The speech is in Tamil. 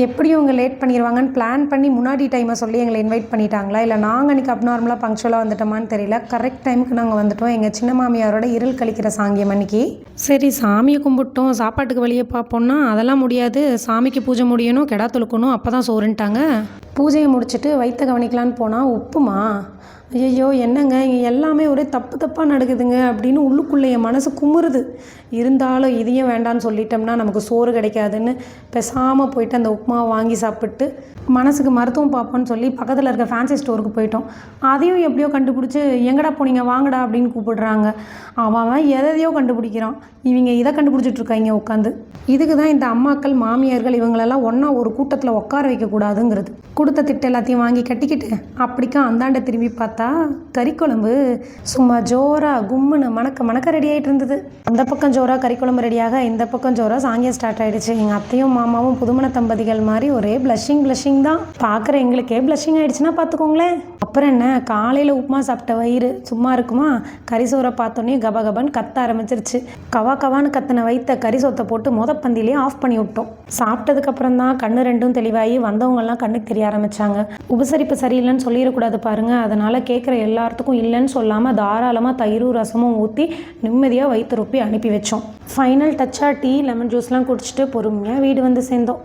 எப்படி இவங்க லேட் பண்ணிடுவாங்கன்னு பிளான் பண்ணி முன்னாடி டைமை சொல்லி எங்களை இன்வைட் பண்ணிட்டாங்களா, இல்லை நாங்கள் அன்றைக்கி அப்நார்மலாக பங்க்சுவலாக வந்துட்டோமான்னு தெரியல. கரெக்ட் டைமுக்கு நாங்கள் வந்துட்டோம் எங்கள் சின்ன மாமியாரோட இருள் கழிக்கிற சாங்கியம் அன்றைக்கி. சரி, சாமியை கும்பிட்டோம், சாப்பாட்டுக்கு வழியே பார்ப்போம்னா அதெல்லாம் முடியாது, சாமிக்கு பூஜை முடியணும், கெடா தொழுக்கணும், அப்போ தான் சோறுன்ட்டாங்க. பூஜையை முடிச்சுட்டு வயிற்ற கவனிக்கலான்னு போனால் உப்புமா. ஐயோ என்னங்க இங்கே எல்லாமே ஒரே தப்பாக நடக்குதுங்க அப்படின்னு உள்ளுக்குள்ளே என் மனசு குமுறுது. இருந்தாலும் இதையும் வேண்டான்னு சொல்லிட்டோம்னா நமக்கு சோறு கிடைக்காதுன்னு பேசாமல் போயிட்டு அந்த உப்புமாவை வாங்கி சாப்பிட்டு மனசுக்கு மருத்துவம் பார்ப்போன்னு சொல்லி பக்கத்தில் இருக்க ஃபேன்சி ஸ்டோருக்கு போயிட்டோம். அதையும் எப்படியோ கண்டுபிடிச்சி எங்கடா போனீங்க வாங்கடா அப்படின்னு கூப்பிடுறாங்க. அவன் எதையோ கண்டுபிடிக்கிறான், இவங்க இதை கண்டுபிடிச்சிட்ருக்காங்க உட்காந்து. இதுக்கு தான் இந்த அம்மாக்கள் மாமியார்கள் இவங்களெல்லாம் ஒன்றா ஒரு கூட்டத்தில் உட்கார வைக்கக்கூடாதுங்கிறது. கொடுத்த திட்டு எல்லாத்தையும் வாங்கி கட்டிக்கிட்டு அப்படிக்கா அந்தாண்ட திரும்பி பார்த்தா கறிக்குழம்பு சும்மா ஜோராக கும்முன்னு மணக்க ரெடி ஆகிட்டு இருந்தது. அந்த பக்கம் ஜோராக கறிக்குழம்பு ரெடியாக, இந்த பக்கம் ஜோராக சாங்கியம் ஸ்டார்ட் ஆகிடுச்சு. எங்கள் அத்தையும் மாமாவும் புதுமண தம்பதிகள் மாதிரி ஒரே ப்ளஷிங் தான். பார்க்குற எங்களுக்கே ப்ளஷிங் ஆகிடுச்சுன்னா பார்த்துக்கோங்களேன். அப்புறம் என்ன, காலையில் உப்புமா சாப்பிட்ட வயிறு சும்மா இருக்குமா, கரிசோரை பார்த்தோன்னே கபகபன்னு கத்த ஆரம்பிச்சிருச்சு. கவான்னு கத்தின வயிற்ற கரிசோத்தை போட்டு பந்திலேயே ஆஃப் பண்ணி விட்டோம். சாப்பிட்டதுக்கப்புறம் தான் கண்ணு ரெண்டும் தெளிவாகி வந்தவங்கெல்லாம் கண்ணுக்கு தெரிய ஆரம்பித்தாங்க. உபசரிப்பு சரியில்லைன்னு சொல்லிடக்கூடாது பாருங்கள். அதனால் கேட்குற எல்லாத்துக்கும் இல்லைன்னு சொல்லாமல் தாராளமாக தயிரும் ரசமும் ஊற்றி நிம்மதியாக வயிற்று ரொப்பி அனுப்பி வச்சோம். ஃபைனல் டச்சாக டீ லெமன் ஜூஸ்லாம் குடிச்சிட்டு பொறுமையாக வீடு வந்து சேர்ந்தோம்.